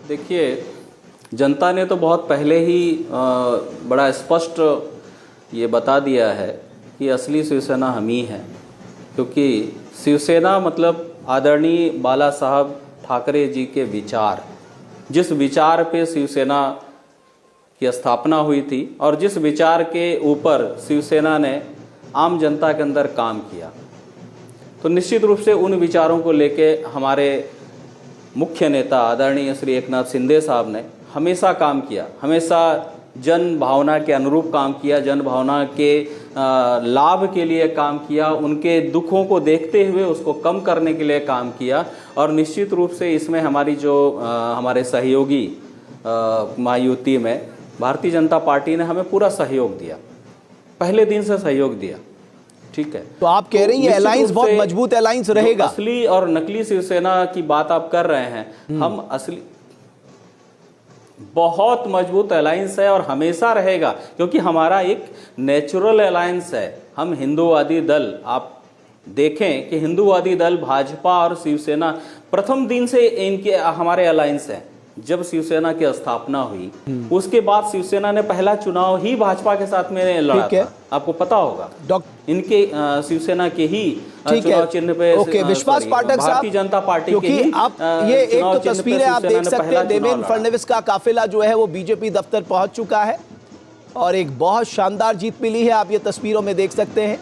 देखिए, जनता ने तो बहुत पहले ही बड़ा स्पष्ट ये बता दिया है कि असली शिवसेना हम ही है, क्योंकि शिवसेना मतलब आदरणीय बाला साहब ठाकरे जी के विचार, जिस विचार पे शिवसेना की स्थापना हुई थी और जिस विचार के ऊपर शिवसेना ने आम जनता के अंदर काम किया, तो निश्चित रूप से उन विचारों को लेके हमारे मुख्य नेता आदरणीय श्री एकनाथ शिंदे साहब ने हमेशा काम किया, हमेशा जन भावना के अनुरूप काम किया, जन भावना के लाभ के लिए काम किया, उनके दुखों को देखते हुए उसको कम करने के लिए काम किया। और निश्चित रूप से इसमें हमारी जो हमारे सहयोगी महायुति में भारतीय जनता पार्टी ने हमें पूरा सहयोग दिया, पहले दिन से सहयोग दिया। ठीक है, तो आप कह रही हैं अलायंस बहुत मजबूत अलायंस रहेगा। असली और नकली शिवसेना की बात आप कर रहे हैं, हम असली बहुत मजबूत अलायंस है और हमेशा रहेगा, क्योंकि हमारा एक नेचुरल अलायंस है। हम हिंदूवादी दल, आप देखें कि हिंदूवादी दल भाजपा और शिवसेना प्रथम दिन से इनके हमारे अलायंस है। जब शिवसेना की स्थापना हुई उसके बाद शिवसेना ने पहला चुनाव ही भाजपा के साथ में लड़ा था, आपको पता होगा। इनके शिवसेना के ही चुनाव चिन्ह पे विश्वास पाठक साहब, भारतीय जनता पार्टी के ही आप ये एक तो तस्वीरें आप देख सकते हैं, देवेंद्र फडणवीस का काफिला जो है वो बीजेपी दफ्तर पहुंच चुका है और एक बहुत शानदार जीत मिली है, आप ये तस्वीरों में देख सकते हैं।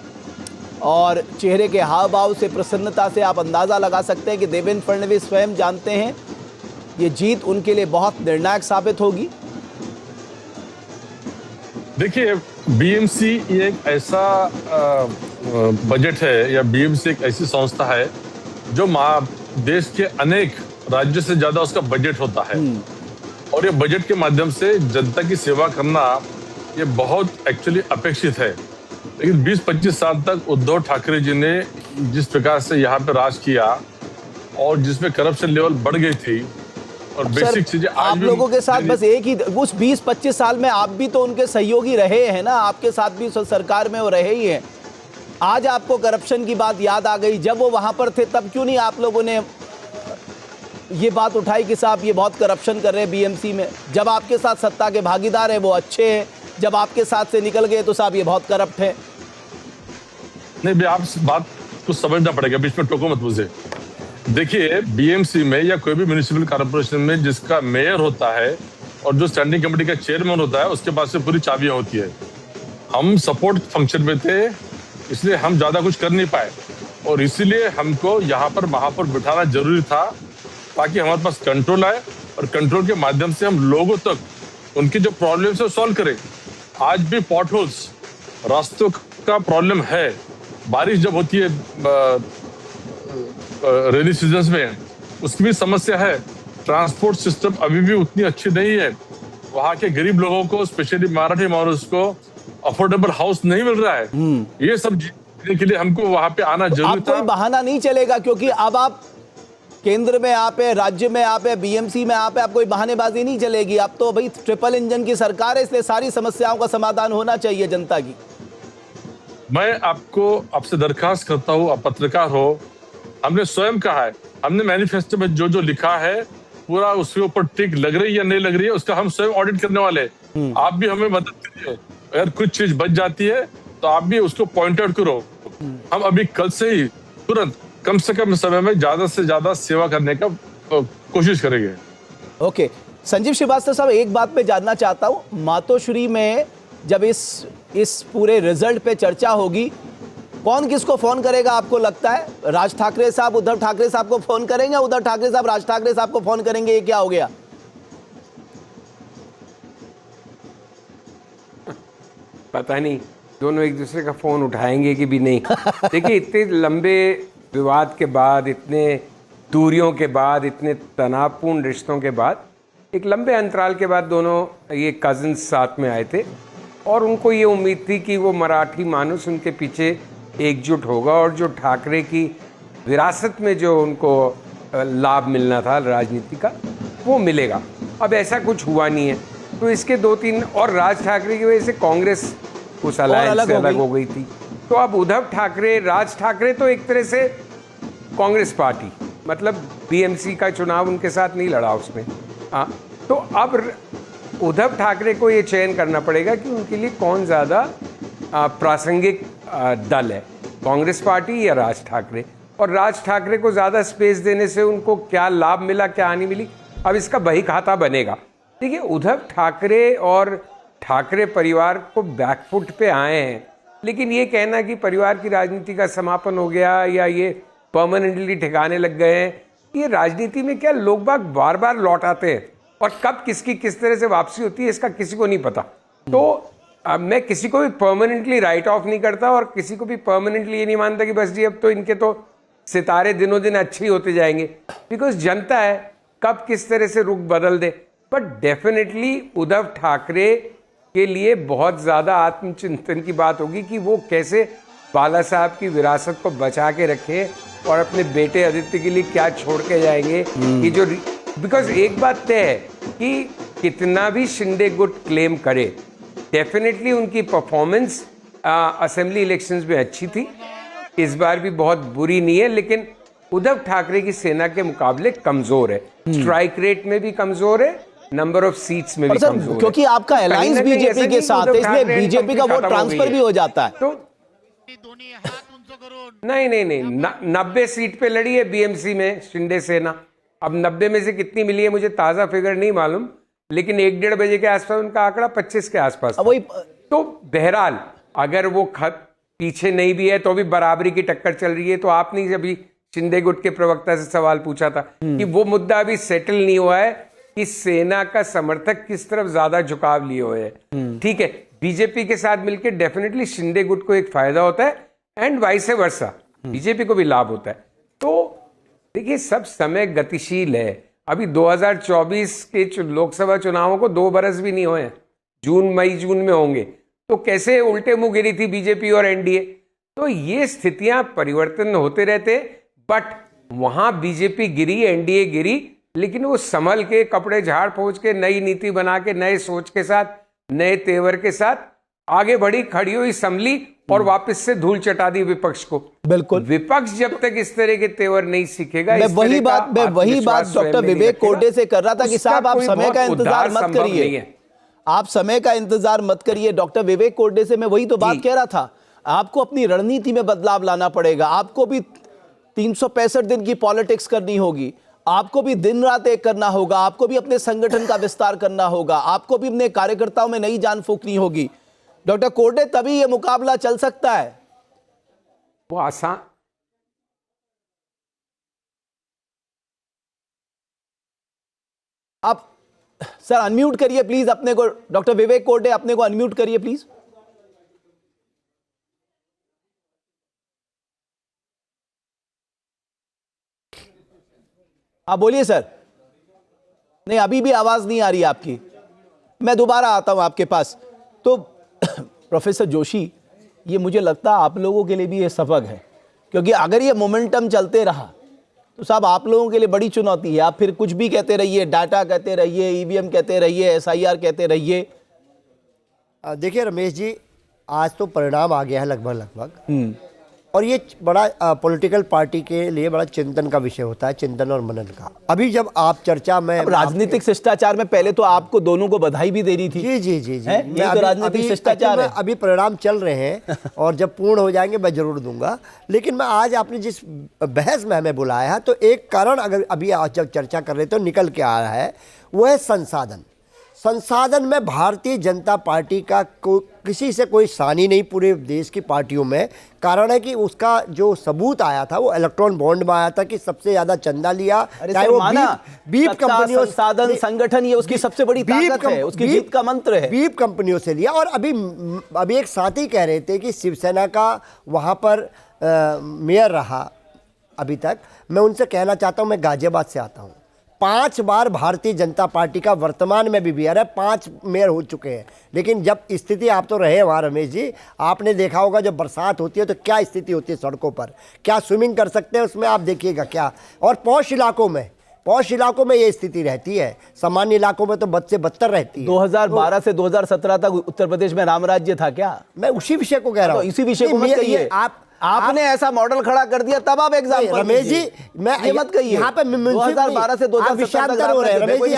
और चेहरे के हाव भाव से, प्रसन्नता से आप अंदाजा लगा सकते हैं कि देवेंद्र फडणवीस स्वयं जानते हैं ये जीत उनके लिए बहुत निर्णायक साबित होगी। देखिए, बीएमसी ये एक ऐसा बजट है, या बीएमसी एक ऐसी संस्था है जो देश के अनेक राज्यों से ज्यादा उसका बजट होता है और ये बजट के माध्यम से जनता की सेवा करना ये बहुत एक्चुअली अपेक्षित है। लेकिन 20-25 साल तक उद्धव ठाकरे जी ने जिस प्रकार से यहाँ पे राज किया और जिसमें करप्शन लेवल बढ़ गई थी और बेसिक चीजें आप लोगों के साथ बस एक ही, उस 20-25 साल में आप भी तो उनके सहयोगी रहे हैं ना, आपके साथ भी सरकार में वो रहे ही हैं। आज आपको करप्शन की बात याद आ गई, जब वो वहां पर थे तब क्यों नहीं आप लोगों ने ये बात उठाई कि साहब ये बहुत करप्शन कर रहे हैं बीएमसी में? जब आपके साथ सत्ता के भागीदार है वो अच्छे हैं, जब आपके साथ से निकल गए तो साहब ये बहुत करप्ट है। नहीं, आप बात को समझना पड़ेगा, बीच में टोको मत मुझे। देखिए, बीएमसी में या कोई भी म्युनिसिपल कॉर्पोरेशन में जिसका मेयर होता है और जो स्टैंडिंग कमेटी का चेयरमैन होता है उसके पास से पूरी चाबियां होती है। हम सपोर्ट फंक्शन में थे, इसलिए हम ज्यादा कुछ कर नहीं पाए और इसीलिए हमको यहाँ पर वहां पर बिठाना जरूरी था ताकि हमारे पास कंट्रोल आए और कंट्रोल के माध्यम से हम लोगों तक उनकी जो प्रॉब्लम है सॉल्व करें। आज भी पॉट होल्स, रास्तों का प्रॉब्लम है। बारिश जब होती है रेनी सीजन में, उसकी भी समस्या है। ट्रांसपोर्ट सिस्टम अभी भी उतनी अच्छी नहीं है। वहाँ के गरीब लोगों को, स्पेशली मराठी मानुस को अफोर्डेबल हाउस नहीं मिल रहा है। ये सब जीतने के लिए हमको वहाँ पे आना जरूरी था। कोई बहाना नहीं चलेगा, क्योंकि अब आप केंद्र में आप है, राज्य में आप है, बीएमसी में आप है, आप कोई बहानेबाजी नहीं चलेगी। अब तो भाई ट्रिपल इंजन की सरकार है, इसलिए सारी समस्याओं का समाधान होना चाहिए जनता की। मैं आपसे दरखास्त करता हूँ, आप पत्रकार हो, हमने स्वयं कहा है, हमने मैनिफेस्टो में जो जो लिखा है पूरा उसके ऊपर टिक लग रही है या नहीं लग रही है उसका हम स्वयं ऑडिट करने वाले हैं। आप भी हमें मदद करिए, अगर कुछ चीज बच जाती है तो आप भी उसको पॉइंट आउट करो। हम अभी कल से ही तुरंत कम से कम समय में ज्यादा से ज्यादा सेवा करने का कोशिश करेंगे। ओके, संजीव श्रीवास्तव साहब, एक बात पे जानना चाहता हूं, मातोश्री में जब इस पूरे रिजल्ट पे चर्चा होगी, कौन किसको फोन करेगा आपको लगता है? राज ठाकरे साहब उद्धव ठाकरे साहब को फोन करेंगे, उद्धव ठाकरे साहब राज ठाकरे साहब को फोन करेंगे? ये क्या हो गया? पता नहीं, दोनों एक दूसरे का फोन उठाएंगे कि भी नहीं। देखिए, इतने लंबे विवाद के बाद, इतने दूरियों के बाद, इतने तनावपूर्ण रिश्तों के बाद, एक लंबे अंतराल के बाद दोनों ये कजिन्स साथ में आए थे और उनको ये उम्मीद थी कि वो मराठी मानुस उनके पीछे एकजुट होगा और जो ठाकरे की विरासत में जो उनको लाभ मिलना था राजनीति का, वो मिलेगा। अब ऐसा कुछ हुआ नहीं है, तो इसके 2-3 और राज ठाकरे की वजह से कांग्रेस उस अलायंस से अलग हो गई थी। तो अब उद्धव ठाकरे, राज ठाकरे तो एक तरह से कांग्रेस पार्टी, मतलब बीएमसी का चुनाव उनके साथ नहीं लड़ा उसने। तो अब उद्धव ठाकरे को ये चयन करना पड़ेगा कि उनके लिए कौन ज़्यादा प्रासंगिक दल है, कांग्रेस पार्टी या राज ठाकरे। और राज ठाकरे को ज़्यादा स्पेस देने से उनको क्या लाभ मिला, क्या हानि मिली, अब इसका बही खाता बनेगा। देखिए, उद्धव ठाकरे और ठाकरे परिवार को बैकफुट पे आए हैं, लेकिन ये कहना कि परिवार की राजनीति का समापन हो गया या ये परमानेंटली ठिकाने लग गए हैं, ये राजनीति में क्या लोग बाग बार बार लौट आते हैं और कब किसकी किस तरह से वापसी होती है इसका किसी को नहीं पता। तो मैं किसी को भी परमानेंटली राइट ऑफ नहीं करता और किसी को भी परमानेंटली ये नहीं मानता कि बस जी अब तो इनके तो सितारे दिनों दिन अच्छे ही होते जाएंगे, बिकॉज जनता है कब किस तरह से रुख बदल दे। बट डेफिनेटली उद्धव ठाकरे के लिए बहुत ज़्यादा आत्मचिंतन की बात होगी कि वो कैसे बाला साहब की विरासत को बचा के रखे और अपने बेटे आदित्य के लिए क्या छोड़ के जाएंगे कि जो, बिकॉज एक बात तय है कि कितना भी शिंदे गुट क्लेम करे, डेफिनेटली उनकी परफॉर्मेंस असेंबली इलेक्शंस में अच्छी थी, इस बार भी बहुत बुरी नहीं है, लेकिन उद्धव ठाकरे की सेना के मुकाबले कमजोर है, स्ट्राइक रेट में भी कमजोर है, नंबर ऑफ सीट्स में भी कमजोर है। क्योंकि आपका अलायंस बीजेपी के साथ है, इसलिए बीजेपी का वोट ट्रांसफर भी हो जाता है। तो नहीं, 90 सीट पे लड़ी है बीएमसी में शिंदे सेना। अब 90 में से कितनी मिली है मुझे ताजा फिगर नहीं मालूम, लेकिन 1-1:30 बजे के आसपास उनका आंकड़ा 25 के आसपास। वही तो बहरहाल अगर वो पीछे नहीं भी है तो भी बराबरी की टक्कर चल रही है। तो आपने अभी शिंदे गुट के प्रवक्ता से सवाल पूछा था कि वो मुद्दा अभी सेटल नहीं हुआ है कि सेना का समर्थक किस तरफ ज्यादा झुकाव लिए हुए है। ठीक है, बीजेपी के साथ मिलकर डेफिनेटली शिंदे गुट को एक फायदा होता है एंड वाइस वर्सा बीजेपी को भी लाभ होता है। तो देखिए, सब समय गतिशील है। अभी 2024 के लोकसभा चुनावों को 2 बरस भी नहीं हुए हैं, मई-जून में होंगे, तो कैसे उल्टे मुंह गिरी थी बीजेपी और एनडीए। तो ये स्थितियां परिवर्तन होते रहते, बट वहां बीजेपी गिरी, एनडीए गिरी, लेकिन वो संभल के, कपड़े झाड़ पोंछ के, नई नीति बना के, नए सोच के साथ, नए तेवर के साथ आगे बढ़ी, खड़ी हुई, संभली और वापस से धूल चटा दी विपक्ष को। बिल्कुल, विपक्ष जब तक इस तरह के तेवर नहीं सीखेगा, मैं वही बात डॉक्टर विवेक कोरडे से कर रहा था कि साहब आप समय का इंतजार मत करिए, आप समय का इंतजार मत करिए। डॉक्टर विवेक कोरडे से मैं वही तो बात कह रहा था, आपको अपनी रणनीति में बदलाव लाना पड़ेगा, आपको भी 365 दिन की पॉलिटिक्स करनी होगी। आपको भी दिन रात एक करना होगा, आपको भी अपने संगठन का विस्तार करना होगा, आपको भी अपने कार्यकर्ताओं में नई जान फूंकनी होगी। डॉक्टर कोर्टे, तभी ये मुकाबला चल सकता है। वो आसान आप सर अनम्यूट करिए प्लीज अपने को, डॉक्टर विवेक कोर्टे अपने को अनम्यूट करिए प्लीज। आप बोलिए सर। नहीं, अभी भी आवाज नहीं आ रही आपकी, मैं दोबारा आता हूं आपके पास। तो प्रोफेसर जोशी, ये मुझे लगता है आप लोगों के लिए भी ये सबक है, क्योंकि अगर ये मोमेंटम चलते रहा तो साहब आप लोगों के लिए बड़ी चुनौती है। आप फिर कुछ भी कहते रहिए, डाटा कहते रहिए, ईवीएम कहते रहिए, एसआईआर कहते रहिए। देखिए रमेश जी, आज तो परिणाम आ गया है लगभग, और ये बड़ा पॉलिटिकल पार्टी के लिए बड़ा चिंतन का विषय होता है, चिंतन और मनन का। अभी जब आप चर्चा में राजनीतिक शिष्टाचार में पहले तो आपको दोनों को बधाई भी देनी थी। जी जी जी जी, मैं तो राजनीतिक शिष्टाचार है। अभी परिणाम चल रहे हैं और जब पूर्ण हो जाएंगे मैं जरूर दूंगा। लेकिन मैं आज आपने जिस बहस में हमें बुलाया है, तो एक कारण अगर अभी आज जब चर्चा कर रहे तो निकल के आ रहा है, वो है संसाधन में भारतीय जनता पार्टी का किसी से कोई सानी नहीं पूरे देश की पार्टियों में। कारण है कि उसका जो सबूत आया था वो इलेक्ट्रॉन बॉन्ड में आया था कि सबसे ज्यादा चंदा लिया, चाहे वो बीप कंपनियों, संसाधन संगठन, ये उसकी सबसे बड़ी ताकत है, उसकी जीत का मंत्र है। बीप कंपनियों से लिया। और अभी एक साथी कह रहे थे कि शिवसेना का वहां पर मेयर रहा अभी तक। मैं उनसे कहना चाहता हूं, मैं गाजियाबाद से आता हूं, 5 बार भारतीय जनता पार्टी का वर्तमान में भी मेयर है, 5 मेयर हो चुके हैं। लेकिन जब स्थिति, आप तो रहे वहाँ रमेश जी, आपने देखा होगा जब बरसात होती है तो क्या स्थिति होती है सड़कों पर, क्या स्विमिंग कर सकते हैं उसमें, आप देखिएगा क्या। और पौष इलाकों में ये स्थिति रहती है, सामान्य इलाकों में तो बद से बदतर रहती है। 2012 से 2017 तक उत्तर प्रदेश में राम राज्य था क्या? मैं उसी विषय को कह रहा हूँ। इसी विषय को मत कहिए। आपने ऐसा मॉडल खड़ा कर दिया, तब आप एग्जाम्पल रमेश जी, मैं ये मत कहिए। यहाँ पे 2012 से 2017 तक हो रहे हैं रमेश जी,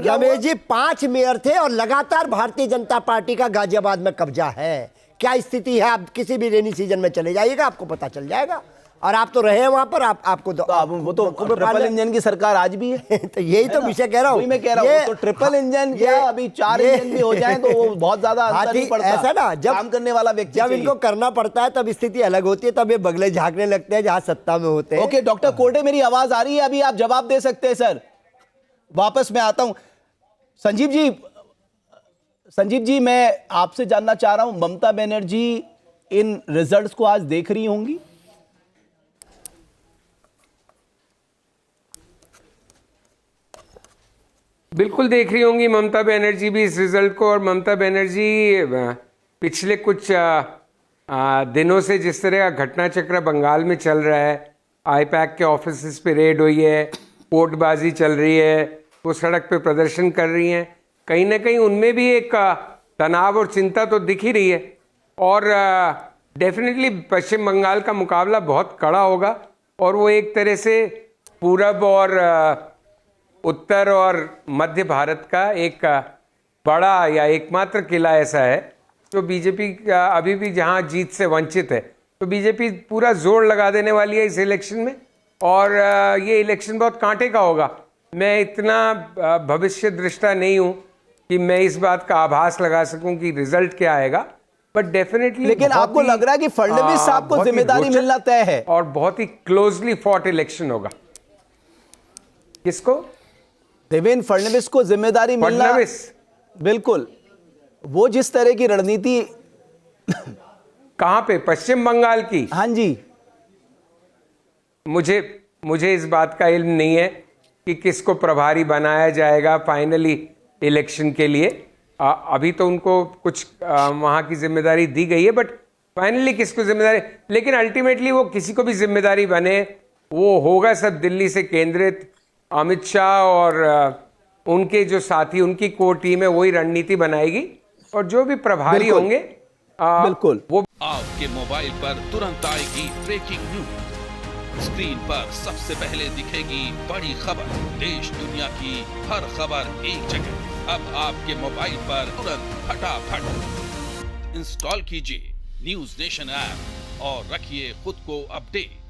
रमेश जी 5 मेयर थे और लगातार भारतीय जनता पार्टी का गाजियाबाद में कब्जा है। क्या स्थिति है, आप किसी भी रेनी सीजन में चले जाइएगा, आपको पता चल जाएगा। और आप तो रहे हैं वहां पर, आपको वो तो ट्रिपल इंजन की सरकार आज भी है। तो यही तो विषय कह रहा हूँ, मैं कह रहा हूँ, तो ट्रिपल इंजन क्या, अभी 4 इंजन भी हो जाए तो वो बहुत ज्यादा अंतर नहीं पड़ता। ऐसा ना, जब काम करने वाला व्यक्ति जब इनको करना पड़ता है तब स्थिति अलग होती है, तब ये बगले झांकने लगते हैं जहां सत्ता में होते हैं। ओके डॉक्टर कोर्टे, मेरी आवाज आ रही है? अभी आप जवाब दे सकते हैं सर। वापस मैं आता हूं। संजीव जी, मैं आपसे जानना चाह रहा हूं, ममता बनर्जी इन रिजल्ट्स को आज देख रही होंगी? बिल्कुल देख रही होंगी ममता बनर्जी भी इस रिजल्ट को। और ममता बनर्जी पिछले कुछ दिनों से जिस तरह का घटना चक्र बंगाल में चल रहा है, आईपैक के ऑफिस पे रेड हुई है, वोटबाजी चल रही है, वो सड़क पे प्रदर्शन कर रही हैं, कहीं ना कहीं उनमें भी एक तनाव और चिंता तो दिख ही रही है। और डेफिनेटली पश्चिम बंगाल का मुकाबला बहुत कड़ा होगा, और वो एक तरह से पूरब और उत्तर और मध्य भारत का एक बड़ा या एकमात्र किला ऐसा है जो बीजेपी अभी भी जहां जीत से वंचित है। तो बीजेपी पूरा जोर लगा देने वाली है इस इलेक्शन में, और ये इलेक्शन बहुत कांटे का होगा। मैं इतना भविष्य दृष्टा नहीं हूं कि मैं इस बात का आभास लगा सकूं कि रिजल्ट क्या आएगा, बट डेफिनेटली। लेकिन आपको लग रहा है कि फडणवीस साहब को जिम्मेदारी मिलना तय है, और बहुत ही क्लोजली फॉट इलेक्शन होगा। किसको? देवेंद्र फडणवीस को जिम्मेदारी मिलना। बिल्कुल, वो जिस तरह की रणनीति कहां पे, पश्चिम बंगाल की? हाँ जी, मुझे इस बात का इल्म नहीं है कि किसको प्रभारी बनाया जाएगा फाइनली इलेक्शन के लिए। अभी तो उनको कुछ वहां की जिम्मेदारी दी गई है, बट फाइनली किसको जिम्मेदारी, लेकिन अल्टीमेटली वो किसी को भी जिम्मेदारी बने, वो होगा सब दिल्ली से केंद्रित। अमित शाह और उनके जो साथी, उनकी कोर टीम है, वही रणनीति बनाएगी, और जो भी प्रभारी होंगे बिल्कुल वो। आपके मोबाइल पर तुरंत आएगी ब्रेकिंग न्यूज, स्क्रीन पर सबसे पहले दिखेगी बड़ी खबर, देश दुनिया की हर खबर एक जगह। अब आपके मोबाइल पर तुरंत फटाफट इंस्टॉल कीजिए न्यूज नेशन ऐप और रखिए खुद को अपडेट।